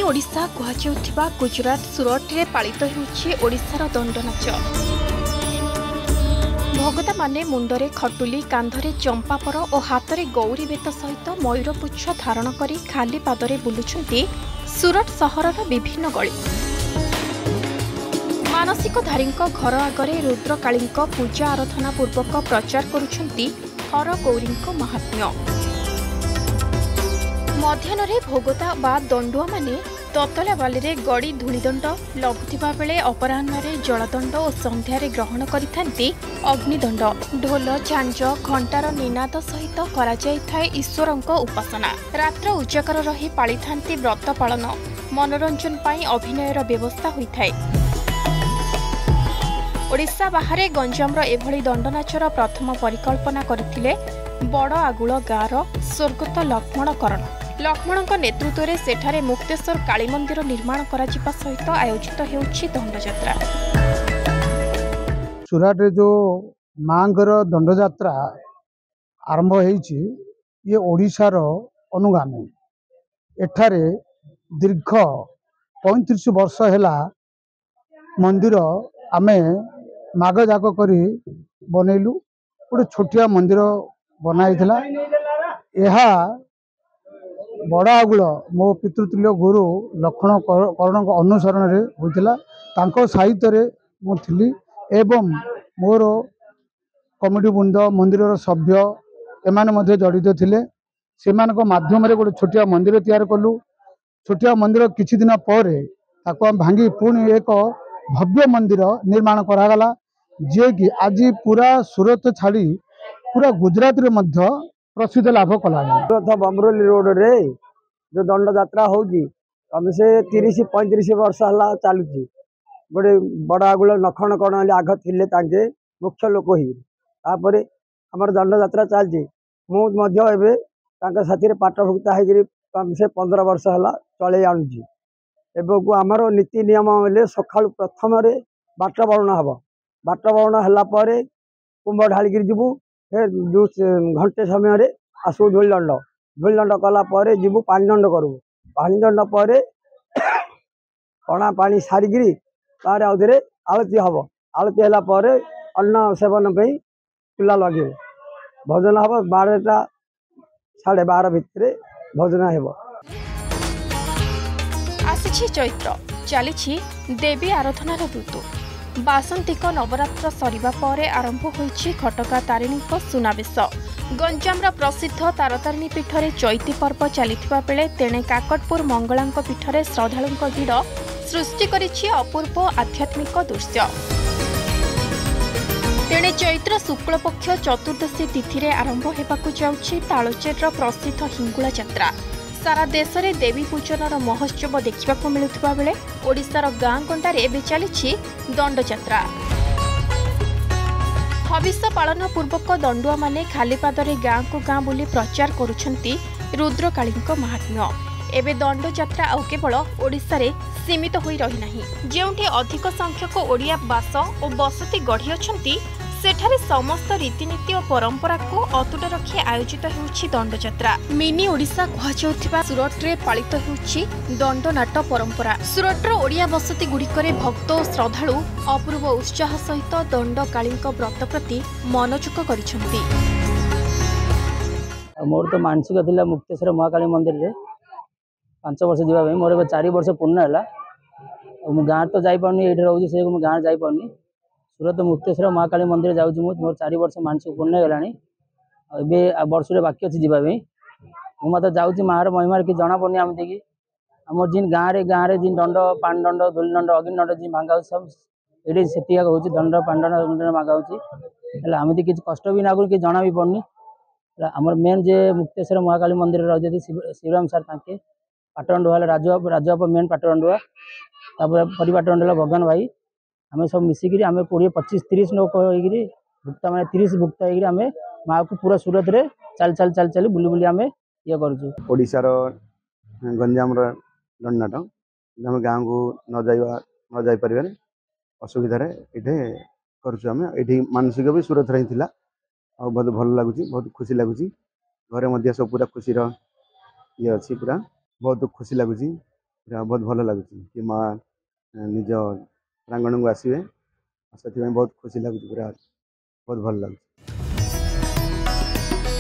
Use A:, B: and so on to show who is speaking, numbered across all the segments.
A: ओडिशा कुहाଯାଉଥିବା गुजरात सुरत रे पालित होउछि ओडिशार दंडनाच। भगता माने मुंडरे खटुली, कांधरे चंपापर और हाथ में गौरी बेत सहित मयूरपुच्छ धारण करी खाली पादरे बुलुछंती सुरत सहरर विभिन्न गली। मानसिकधारीଙ୍କ घर आगरे रुद्रकाळीଙ୍କ पूजा आराधना पूर्वक प्रचार करुछंती हर गौरीଙ୍କ महात्म्य। मध्याह्न भोगता बा दंडुआ माने ततला बाली गड़ी धूलीदंड लभुवा बेले अपराह्न जलदंड और संध्यारे ग्रहण करिथांती अग्निदंड। ढोल झांझ घंटार निनाद सहित करा जायथाय ईश्वरଙ୍କ उपासना। रात्र उजागर रही पालिथांती व्रत पालन। मनोरंजन पाई अभिनयर व्यवस्था होइथाय। ओडिशा बाहरे गंजामर एभली दंडनाचर प्रथम परिकल्पना करथिले बड़ आगुल गाँवर स्वर्गत लक्ष्मण करण। लक्ष्मणଙ୍କ नेतृत्व में सेठारे मुक्तेश्वर काली मंदिर निर्माण कराजिबा सहित आयोजित हेउछि दंडयात्रा।
B: सुरत रे जो मांगर दंडयात्रा आरंभ होइछि ये ओडिशार अनुगामी। एठारे दीर्घ 35 वर्ष हैला मंदिर आमे माग जाक करी बनैलु। गोटे छोटिया मंदिर बनाइथिला। एहा बड़ आगुल मो पितृतुल्य गुरु लक्ष्मण करण अनुसरण रे होइथिला। तांको साहित्य रे मो थिली एवं मोर कमिटी बृंद मंदिर सभ्य एमाने मध्ये जड़ित थिले। सेमानक माध्यम रे गोटे छोटिया मंदिर तैयार कलु। छोटिया मंदिर किछि दिन परे ताको भांगी पुणी एक भव्य मंदिर निर्माण करागला, जे कि आज पूरा सुरत छाड़ी पूरा गुजरात रे मध्य प्रसिद्ध लाभ कला।
C: सुरत बमरोली रोड रे जो दंड यात्रा होगी कम से 30-35 वर्ष है चलुची। गोटे बड़ आगुल लक्ष्मण कर्ण आग थे मुख्य लोक ही तापर आमर दंड यात्रा चलती। मुझे साथी पाठभुक्ता होकर कम से 15 वर्ष है चल आणुची। एवं आमर नीति नियम सका प्रथम बाट बरण हम। बाट बरण है कुंभ ढालिक जीवु। फिर जो घंटे समय आसू धूलदंड। धूलदंड कलापर जीवु पानीदंड करू। पानीदंड पर पणा पानी सारिकी तार आउे आलती हम। आलती है अन्न सेवन चूला लगे भजन हम 12टा 12:30 भितर भजन हो।
A: आसिछि चैत्र चली देवी आराधनार ऋतु। बासंतिक नवरात्र सरिबा परे आरंभ होइछि घटका तारिणीको सुनावेश। गंजामर प्रसिद्ध तारतारिणी पीठरे चैती पर्व चलिथिबा बेले तेणे काकटपुर मंगलांक पीठरे श्रद्धालुंक भीड़ सृष्टि करिछि अपूर्व आध्यात्मिक दृश्य। तेणे चैत्र शुक्लपक्ष चतुर्दशी तिथि रे आरंभ हेबाकु जाउछि तालचेरर प्रसिद्ध हिंगुला यात्रा। सारा देश में देवी पूजनर महोत्सव देखा मिलुवा बेले ओडिशार गाँ गंडारे एबे चलिछि दंडयात्रा। हविष पालन पूर्वक दंडुआ माने खाली पादरे गाँ को गाँ बुली प्रचार करुछंती रुद्रकाळीଙ୍କ महात्म्य। एबे दंडयात्रा आउ केवल ओडिशा रे सीमित होई रही नाही। जेउठी अधिक संख्यक ओडिया बास और बसती गढ़ी अछंती सेठारे समस्त रीतिनीति और परंपरा को अतुट रखी आयोजित होउछि दंडयात्रा। मिनी ओडिशा कुहाଯାଉଥିବା सुरत रे पालित होउछि दंडनाट परंपरा। सुरतर ओडिया बसती गुड़िकरे भक्त और श्रद्धालु अपूर्व उत्साह सहित दंडकाळीଙ୍କ व्रत प्रति मनोजुक करिसंती।
C: मोर तो मानसिक थिला मुक्तेश्वर महाकाली मंदिर रे 5 वर्ष जीवा मोर 4 वर्ष पूर्ण है। मु गाँ तो जाई पानी ये रोज से गाँ जाई पानी। सुरत मुक्तेश्वर महाकाली मंदिर जाऊँ मोर 4 वर्ष मानसिक पूर्ण होगा। वर्ष बाकी अच्छी जावाई मुझे जाऊँगी मार महिमार कि जना पड़नी आम देखिए आम जिन गाँव जिन दंड पान दंड धूलदंड अग्निदंड जी भांगा सब ये से दंड पान दंड मांगा आमती किसी कष्ट भी नागुन कि जना भी पड़नी। आमर मेन जे मुक्तेश्वर महाकाली मंदिर रही शिवराम सार ताके पाटरंडुआ राजबाप मेन पाटरंडुआ परिपाटरंडुआ भगवान भाई आम सब मिसिकी आम 20-25-30 लोक भुक्ता मैंने 30 भुक्ता होमें माँ को पूरा सुरत रे चल चल चल चल बुली बुली आम ये
D: करूशार गंजाम दंडनाट आम गाँव को न जापर असुविधा ये करुँ। ये मानसिक भी सुरत रही थी और बहुत भल लगुच बहुत खुशी लगुच। घरे सब पूरा खुशी ये अच्छी पूरा बहुत खुशी लगुच। पूरा बहुत भल लगुच कि माँ निज प्रांगण को आसवे से बहुत खुशी लगुच पूरा बहुत भल लगुच।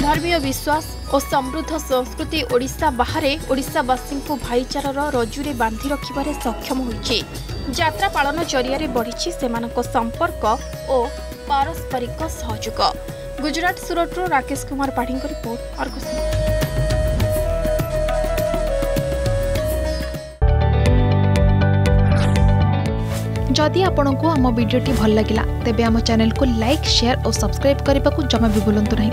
A: धर्मीय विश्वास और समृद्ध संस्कृति ओडिशा बाहर ओडिशावासी को भाईचारार रजुरे बांधि रखिबारे सक्षम होइछि। यात्रा पालन जरिया बढ़ी सेमानक संपर्क और पारस्परिक सहयोग। गुजरात सूरत राकेश कुमार पाढ़ी रिपोर्ट अर्गस।
E: जदि आपंक आम भिडी भल लगा तेब आम चैनल को लाइक शेयर और सब्सक्राइब करने को जमा भी भूलु नहीं।